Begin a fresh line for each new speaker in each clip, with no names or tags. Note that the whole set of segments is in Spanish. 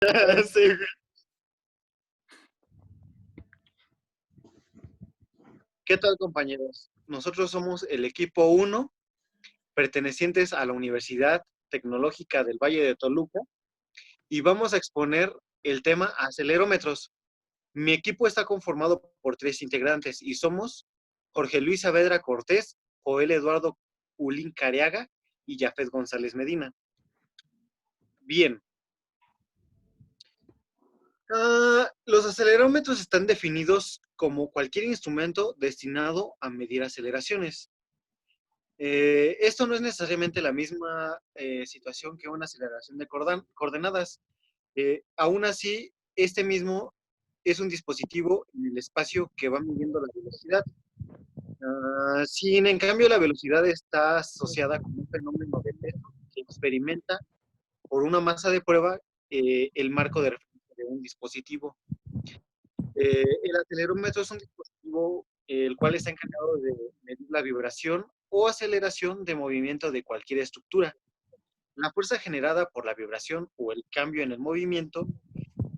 Sí. ¿Qué tal, compañeros? Nosotros somos el equipo uno, pertenecientes a la Universidad Tecnológica del Valle de Toluca, y vamos a exponer el tema acelerómetros. Mi equipo está conformado por 3 integrantes y somos Jorge Luis Saavedra Cortés, Joel Eduardo Ulín Careaga y Jafet González Medina. Bien. Los acelerómetros están definidos como cualquier instrumento destinado a medir aceleraciones. Esto no es necesariamente la misma situación que una aceleración de coordenadas. Aún así, este mismo es un dispositivo en el espacio que va midiendo la velocidad. Sin en cambio, la velocidad está asociada con un fenómeno de peso que experimenta por una masa de prueba el marco de referencia de un dispositivo. El acelerómetro es un dispositivo el cual está encargado de medir la vibración o aceleración de movimiento de cualquier estructura. La fuerza generada por la vibración o el cambio en el movimiento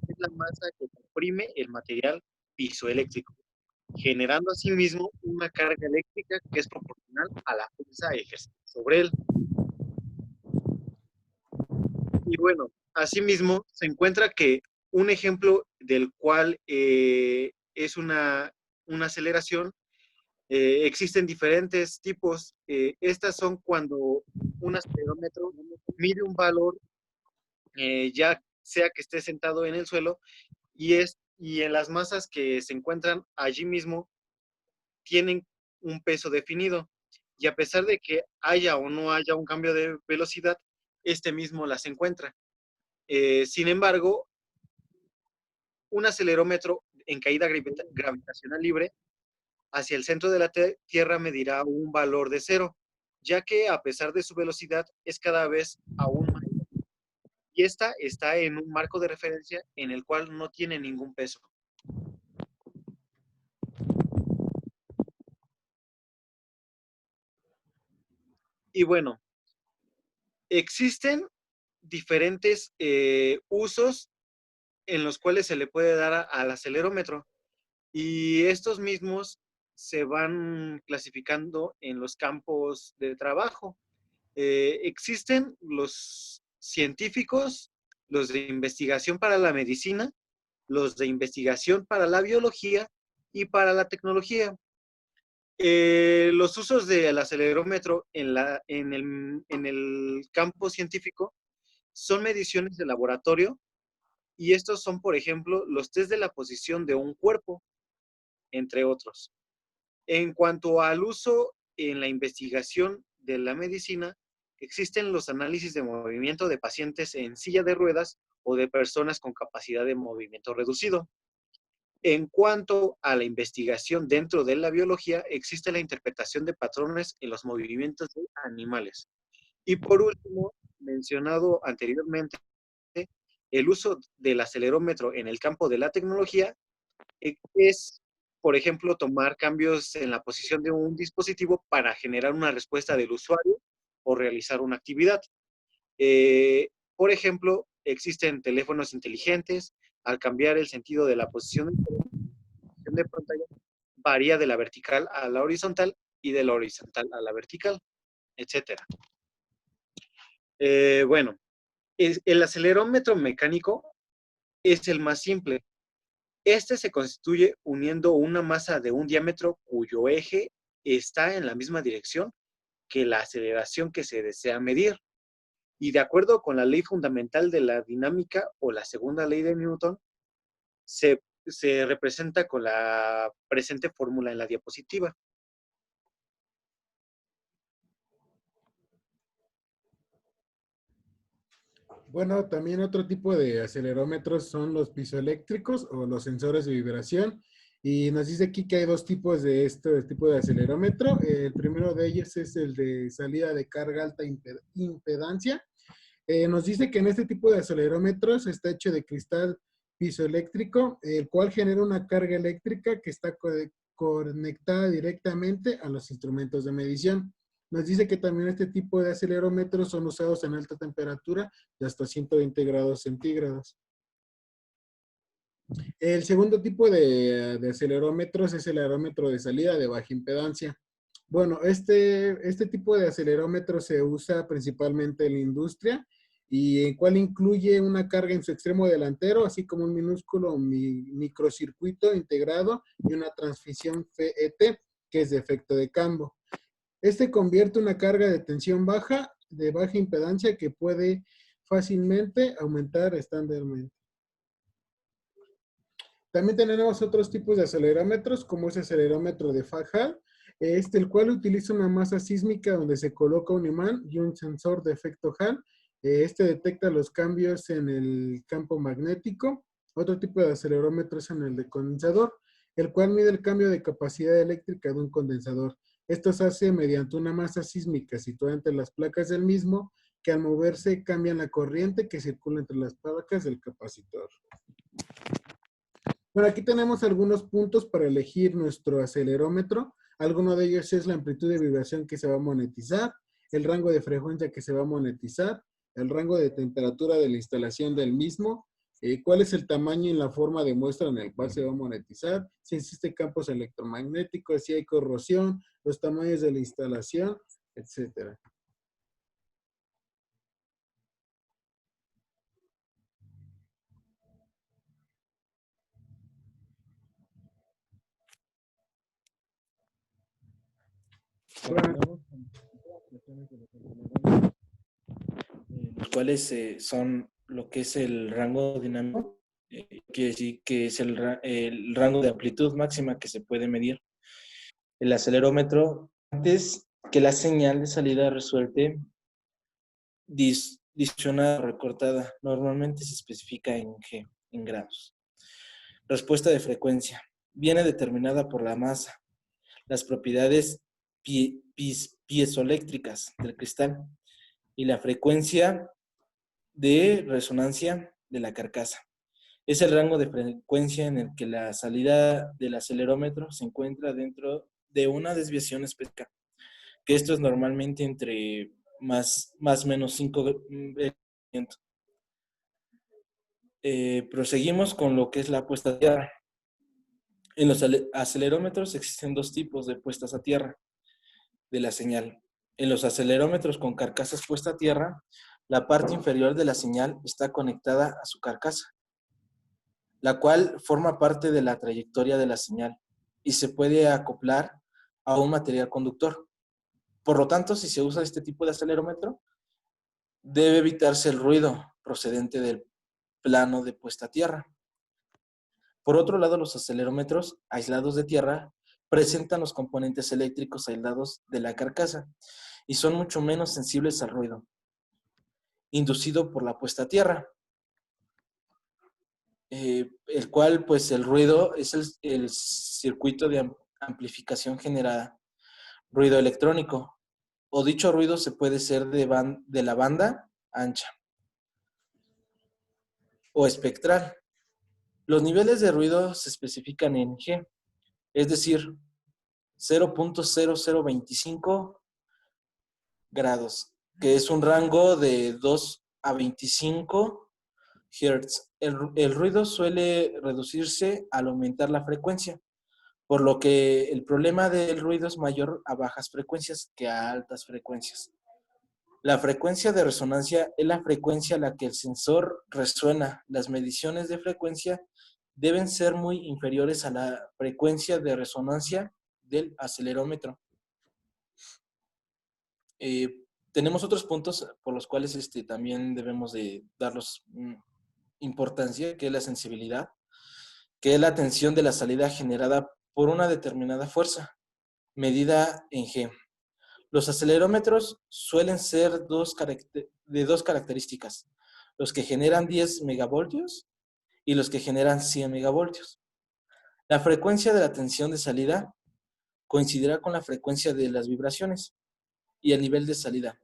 es la masa que comprime el material pisoeléctrico, generando asimismo una carga eléctrica que es proporcional a la fuerza ejercida sobre él. Y bueno, asimismo se encuentra que un ejemplo del cual es una aceleración. Existen diferentes tipos. Estas son cuando un acelerómetro mide un valor, ya sea que esté sentado en el suelo, y en las masas que se encuentran allí mismo tienen un peso definido. Y a pesar de que haya o no haya un cambio de velocidad, este mismo las encuentra. Sin embargo, un acelerómetro en caída gravitacional libre hacia el centro de la Tierra medirá un valor de cero, ya que a pesar de su velocidad es cada vez aún mayor. Y esta está en un marco de referencia en el cual no tiene ningún peso. Y bueno, existen diferentes usos en los cuales se le puede dar al acelerómetro, y estos mismos se van clasificando en los campos de trabajo. Existen los científicos, los de investigación para la medicina, los de investigación para la biología y para la tecnología. Los usos del acelerómetro en el campo científico son mediciones de laboratorio, y estos son, por ejemplo, los test de la posición de un cuerpo, entre otros. En cuanto al uso en la investigación de la medicina, existen los análisis de movimiento de pacientes en silla de ruedas o de personas con capacidad de movimiento reducido. En cuanto a la investigación dentro de la biología, existe la interpretación de patrones en los movimientos de animales. Y por último, mencionado anteriormente, el uso del acelerómetro en el campo de la tecnología es, por ejemplo, tomar cambios en la posición de un dispositivo para generar una respuesta del usuario o realizar una actividad. Por ejemplo, existen teléfonos inteligentes. Al cambiar el sentido de la posición de pantalla, varía de la vertical a la horizontal y de la horizontal a la vertical, etcétera. Bueno, el acelerómetro mecánico es el más simple. Este se constituye uniendo una masa de un diámetro cuyo eje está en la misma dirección que la aceleración que se desea medir. Y de acuerdo con la ley fundamental de la dinámica o la segunda ley de Newton, se representa con la presente fórmula en la diapositiva.
Bueno, también otro tipo de acelerómetros son los pisoeléctricos o los sensores de vibración. Y nos dice aquí que hay dos tipos de este tipo de acelerómetro. El primero de ellos es el de salida de carga alta impedancia. Nos dice que en este tipo de acelerómetros está hecho de cristal pisoeléctrico, el cual genera una carga eléctrica que está conectada directamente a los instrumentos de medición. Nos dice que también este tipo de acelerómetros son usados en alta temperatura de hasta 120 grados centígrados. El segundo tipo de acelerómetros es el aerómetro de salida de baja impedancia. Bueno, este tipo de acelerómetro se usa principalmente en la industria y el cual incluye una carga en su extremo delantero, así como un minúsculo microcircuito integrado y una transmisión FET, que es de efecto de cambio. Este convierte una carga de tensión baja, de baja impedancia, que puede fácilmente aumentar estándarmente. También tenemos otros tipos de acelerómetros, como ese acelerómetro de Fajal, el cual utiliza una masa sísmica donde se coloca un imán y un sensor de efecto Hall. Este detecta los cambios en el campo magnético. Otro tipo de acelerómetro es en el de condensador, el cual mide el cambio de capacidad eléctrica de un condensador. Esto se hace mediante una masa sísmica situada entre las placas del mismo, que al moverse cambian la corriente que circula entre las placas del capacitor. Bueno, aquí tenemos algunos puntos para elegir nuestro acelerómetro. Alguno de ellos es la amplitud de vibración que se va a monetizar, el rango de frecuencia que se va a monetizar, el rango de temperatura de la instalación del mismo, cuál es el tamaño y la forma de muestra en el cual se va a monetizar, si existen campos electromagnéticos, si hay corrosión, los tamaños de la instalación, etcétera.
Continuamos con las cuestiones de los acelerómetros, los cuales son lo que es el rango dinámico, quiere decir que es el rango de amplitud máxima que se puede medir. El acelerómetro, antes que la señal de salida resuelte, distorsionada o recortada, normalmente se especifica en G, en grados. Respuesta de frecuencia. Viene determinada por la masa, las propiedades piezoeléctricas del cristal y la frecuencia de resonancia de la carcasa. Es el rango de frecuencia en el que la salida del acelerómetro se encuentra dentro de una desviación específica, que esto es normalmente entre más o menos 5%. Proseguimos con lo que es la puesta a tierra. En los acelerómetros existen dos tipos de puestas a tierra de la señal. En los acelerómetros con carcasas puesta a tierra, la parte inferior de la señal está conectada a su carcasa, la cual forma parte de la trayectoria de la señal y se puede acoplar a un material conductor. Por lo tanto, si se usa este tipo de acelerómetro, debe evitarse el ruido procedente del plano de puesta a tierra. Por otro lado, los acelerómetros aislados de tierra presentan los componentes eléctricos aislados de la carcasa y son mucho menos sensibles al ruido inducido por la puesta a tierra, el cual, pues, el ruido es el circuito de amplificación generada, ruido electrónico, o dicho ruido se puede ser de la banda ancha o espectral. Los niveles de ruido se especifican en G, es decir, 0.0025 grados, que es un rango de 2 a 25 Hz. El ruido suele reducirse al aumentar la frecuencia, por lo que el problema del ruido es mayor a bajas frecuencias que a altas frecuencias. La frecuencia de resonancia es la frecuencia a la que el sensor resuena. Las mediciones de frecuencia deben ser muy inferiores a la frecuencia de resonancia del acelerómetro. Tenemos otros puntos por los cuales también debemos de darlos importancia, que es la sensibilidad, que es la tensión de la salida generada por una determinada fuerza, medida en G. Los acelerómetros suelen ser de dos características, los que generan 10 megavoltios y los que generan 100 megavoltios. La frecuencia de la tensión de salida coincidirá con la frecuencia de las vibraciones y el nivel de salida,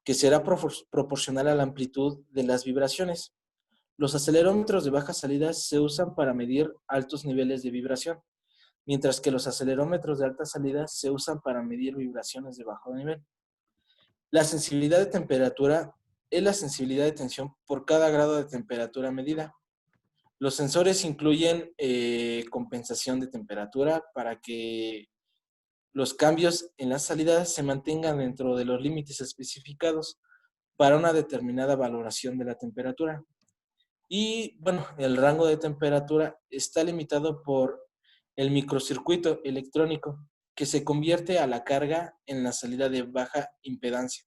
que será proporcional a la amplitud de las vibraciones. Los acelerómetros de baja salida se usan para medir altos niveles de vibración, mientras que los acelerómetros de alta salida se usan para medir vibraciones de bajo nivel. La sensibilidad de temperatura es la sensibilidad de tensión por cada grado de temperatura medida. Los sensores incluyen compensación de temperatura para que los cambios en la salida se mantengan dentro de los límites especificados para una determinada valoración de la temperatura. Y bueno, el rango de temperatura está limitado por el microcircuito electrónico que se convierte a la carga en la salida de baja impedancia.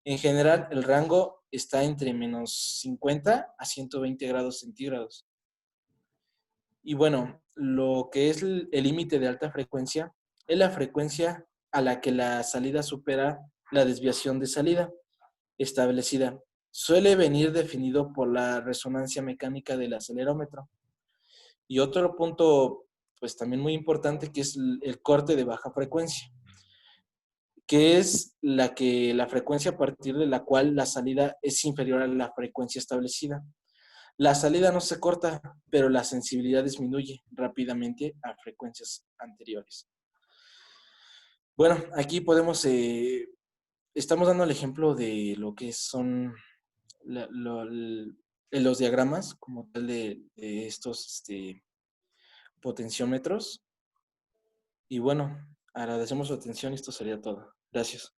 En general, el rango está entre menos 50 a 120 grados centígrados. Y bueno, lo que es el límite de alta frecuencia es la frecuencia a la que la salida supera la desviación de salida establecida. Suele venir definido por la resonancia mecánica del acelerómetro. Y otro punto, pues también muy importante, que es el corte de baja frecuencia, que es la frecuencia a partir de la cual la salida es inferior a la frecuencia establecida. La salida no se corta, pero la sensibilidad disminuye rápidamente a frecuencias anteriores. Bueno, aquí estamos dando el ejemplo de lo que son los diagramas como tal de estos potenciómetros. Y bueno, agradecemos su atención y esto sería todo. Gracias.